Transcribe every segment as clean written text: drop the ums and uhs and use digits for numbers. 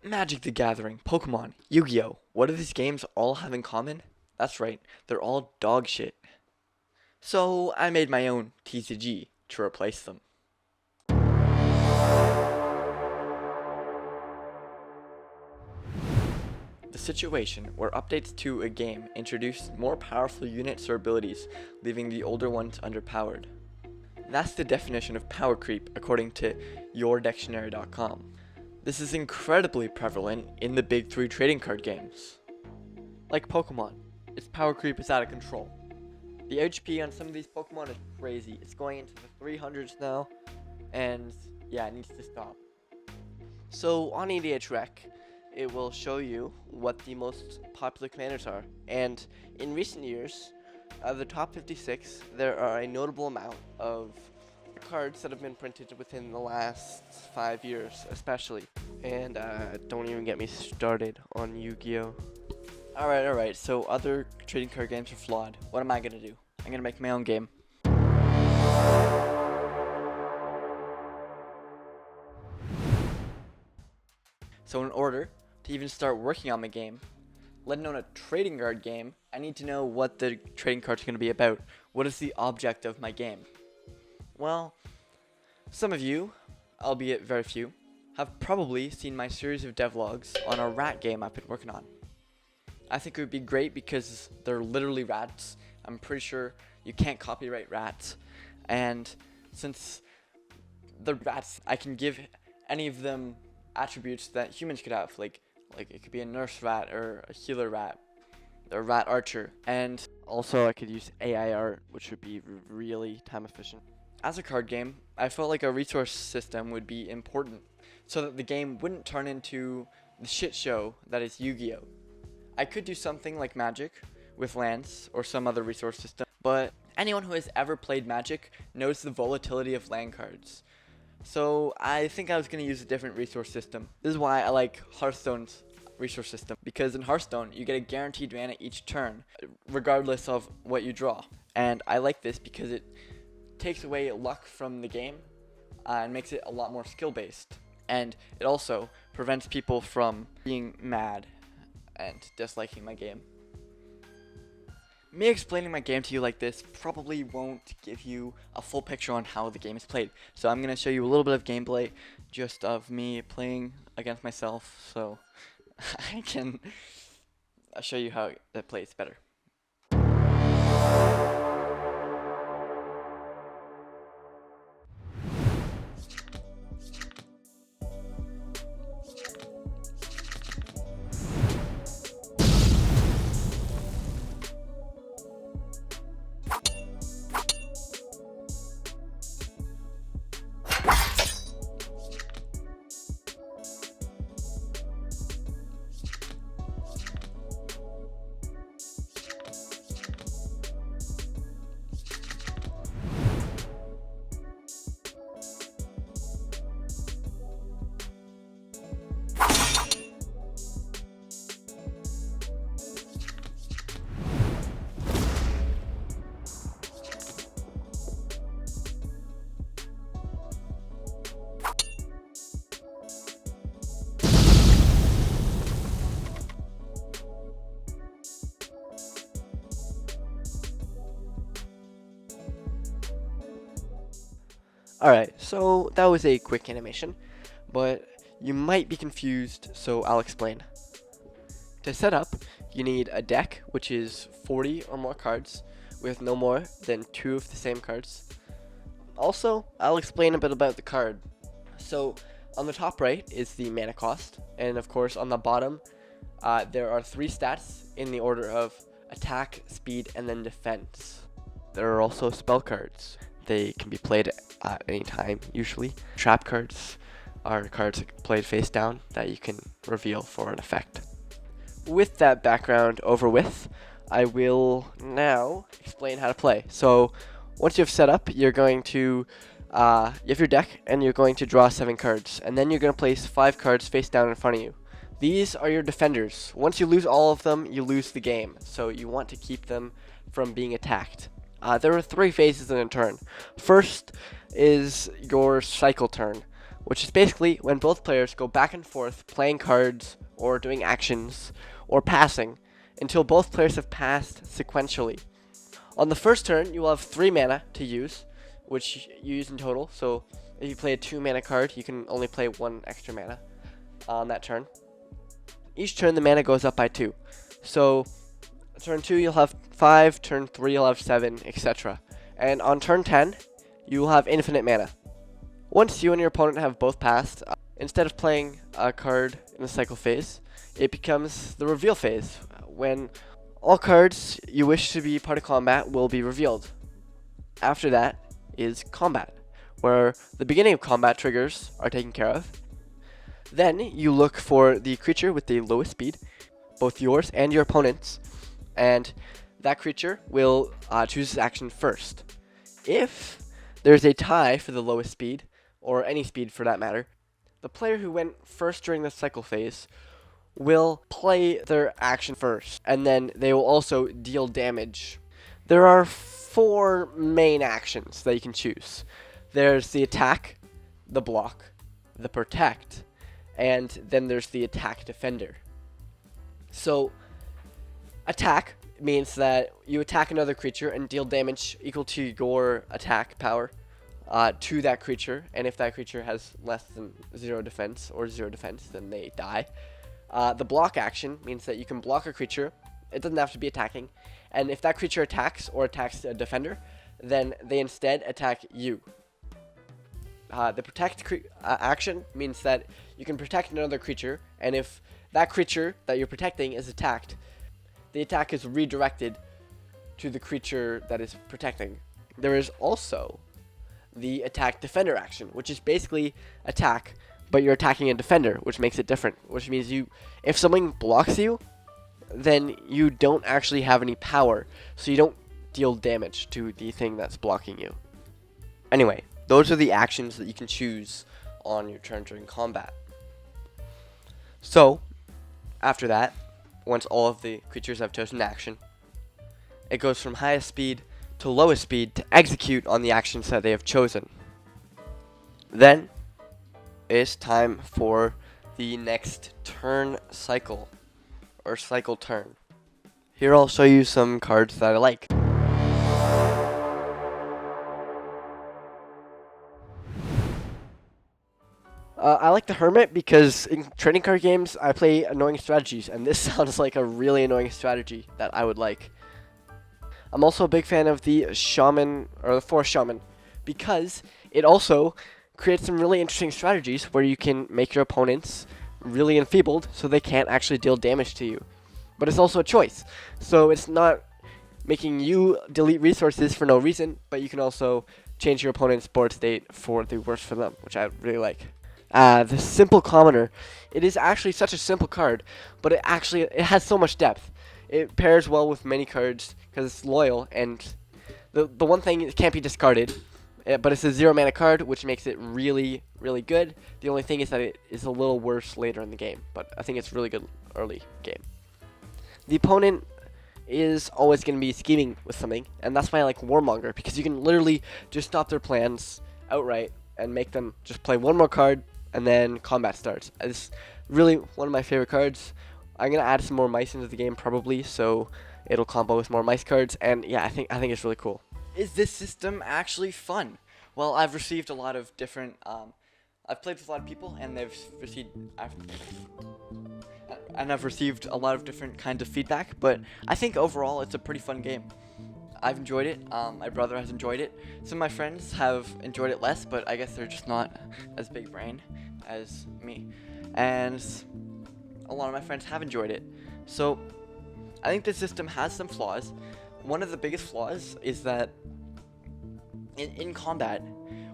Magic the Gathering, Pokemon, Yu-Gi-Oh! What do these games all have in common? That's right, they're all dog shit. So I made my own TCG to replace them. The situation where updates to a game introduce more powerful units or abilities, leaving the older ones underpowered. That's the definition of power creep according to yourdictionary.com. This is incredibly prevalent in the big three trading card games. Like Pokemon, its power creep is out of control. The HP on some of these Pokemon is crazy. It's going into the 300s now, and yeah, it needs to stop. So on EDHREC, it will show you what the most popular commanders are. And in recent years, of the top 56, there are a notable amount of cards that have been printed within the last 5 years, especially. And don't even get me started on Yu-Gi-Oh! Alright, so other trading card games are flawed. What am I gonna do? I'm gonna make my own game. So in order to even start working on my game, let alone a trading card game, I need to know what the trading cards are going to be about. What is the object of my game? Well, some of you, albeit very few, have probably seen my series of devlogs on a rat game I've been working on. I think it would be great because they're literally rats. I'm pretty sure you can't copyright rats. And since the rats, I can give any of them attributes that humans could have, like it could be a nurse rat or a healer rat or a rat archer. And also I could use AI art, which would be really time efficient. As a card game, I felt like a resource system would be important so that the game wouldn't turn into the shit show that is Yu-Gi-Oh! I could do something like Magic with lands or some other resource system, but anyone who has ever played Magic knows the volatility of land cards. So I think I was going to use a different resource system. This is why I like Hearthstone's resource system, because in Hearthstone you get a guaranteed mana each turn regardless of what you draw. And I like this because it takes away luck from the game and makes it a lot more skill based. And it also prevents people from being mad and disliking my game. Me explaining my game to you like this probably won't give you a full picture on how the game is played. So I'm going to show you a little bit of gameplay just of me playing against myself so I can show you how that plays better. Alright, so that was a quick animation, but you might be confused, so I'll explain. To set up, you need a deck, which is 40 or more cards, with no more than 2 of the same cards. Also, I'll explain a bit about the card. So, on the top right is the mana cost, and of course on the bottom, there are 3 stats in the order of attack, speed, and then defense. There are also spell cards. They can be played at any time, usually. Trap cards are cards played face down that you can reveal for an effect. With that background over with, I will now explain how to play. So once you have set up, you're going to, you have your deck and you're going to draw 7 cards. And then you're going to place 5 cards face down in front of you. These are your defenders. Once you lose all of them, you lose the game. So you want to keep them from being attacked. There are 3 phases in a turn. First is your cycle turn, which is basically when both players go back and forth playing cards or doing actions or passing until both players have passed sequentially. On the first turn, you will have 3 mana to use, which you use in total. So if you play a 2 mana card, you can only play 1 extra mana on that turn. Each turn, the mana goes up by 2. So turn 2, you'll have 5, turn 3, you'll have 7, etc. And on turn 10, you will have infinite mana. Once you and your opponent have both passed, instead of playing a card in the cycle phase, it becomes the reveal phase, when all cards you wish to be part of combat will be revealed. After that is combat, where the beginning of combat triggers are taken care of. Then you look for the creature with the lowest speed, both yours and your opponent's, and that creature will choose its action first. If there's a tie for the lowest speed, or any speed for that matter, the player who went first during the cycle phase will play their action first, and then they will also deal damage. There are 4 main actions that you can choose. There's the attack, the block, the protect, and then there's the attack defender. So, attack means that you attack another creature and deal damage equal to your attack power to that creature, and if that creature has less than 0 defense or 0 defense, then they die. The block action means that you can block a creature. It doesn't have to be attacking. And if that creature attacks or attacks a defender, then they instead attack you. The protect action means that you can protect another creature, and if that creature that you're protecting is attacked, the attack is redirected to the creature that is protecting. There is also the attack defender action, which is basically attack, but you're attacking a defender, which makes it different. Which means if someone blocks you, then you don't actually have any power, so you don't deal damage to the thing that's blocking you. Anyway, those are the actions that you can choose on your turn during combat. So, after that, once all of the creatures have chosen action, it goes from highest speed to lowest speed to execute on the actions that they have chosen. Then, it's time for the next turn cycle, or cycle turn. Here I'll show you some cards that I like. I like the Hermit because in trading card games I play annoying strategies, and this sounds like a really annoying strategy that I would like. I'm also a big fan of the Shaman, or the Forest Shaman, because it also creates some really interesting strategies where you can make your opponents really enfeebled so they can't actually deal damage to you. But it's also a choice, so it's not making you delete resources for no reason, but you can also change your opponent's board state for the worse for them, which I really like. The Simple Commoner. It is actually such a simple card, but it has so much depth. It pairs well with many cards because it's loyal, and the one thing, it can't be discarded. But it's a 0 mana card, which makes it really, really good. The only thing is that it is a little worse later in the game, but I think it's really good early game. The opponent is always going to be scheming with something, and that's why I like Warmonger, because you can literally just stop their plans outright and make them just play one more card, and then combat starts. It's really one of my favorite cards. I'm going to add some more mice into the game probably, so it'll combo with more mice cards, and yeah, I think it's really cool. Is this system actually fun? Well, I've received a lot of different, I've played with a lot of people, and I've received a lot of different kinds of feedback, but I think overall it's a pretty fun game. I've enjoyed it, my brother has enjoyed it, some of my friends have enjoyed it less, but I guess they're just not as big brain as me, and a lot of my friends have enjoyed it. So, I think the system has some flaws. One of the biggest flaws is that in combat,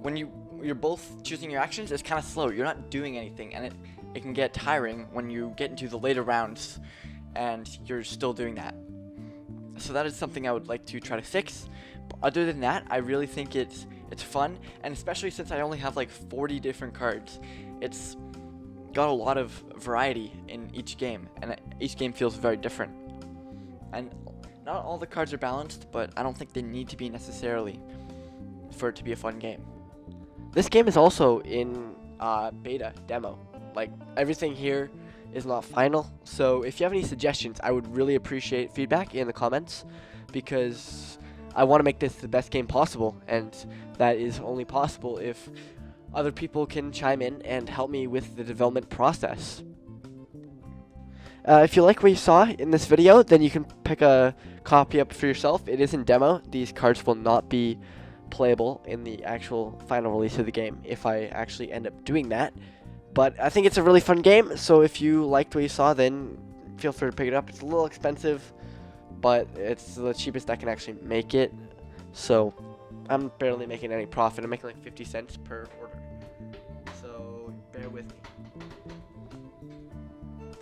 when you're both choosing your actions, it's kind of slow. You're not doing anything, and it can get tiring when you get into the later rounds and you're still doing that. So that is something I would like to try to fix. But other than that, I really think it's fun, and especially since I only have like 40 different cards, it's got a lot of variety in each game, and each game feels very different. And not all the cards are balanced, but I don't think they need to be necessarily for it to be a fun game. This game is also in beta demo. Like, everything here is not final. So if you have any suggestions, I would really appreciate feedback in the comments, because I want to make this the best game possible, and that is only possible if other people can chime in and help me with the development process. If you like what you saw in this video, then you can pick a copy up for yourself. It is in demo. These cards will not be playable in the actual final release of the game if I actually end up doing that. But I think it's a really fun game, so if you liked what you saw, then feel free to pick it up. It's a little expensive, but it's the cheapest I can actually make it. So I'm barely making any profit. I'm making like 50 cents per order.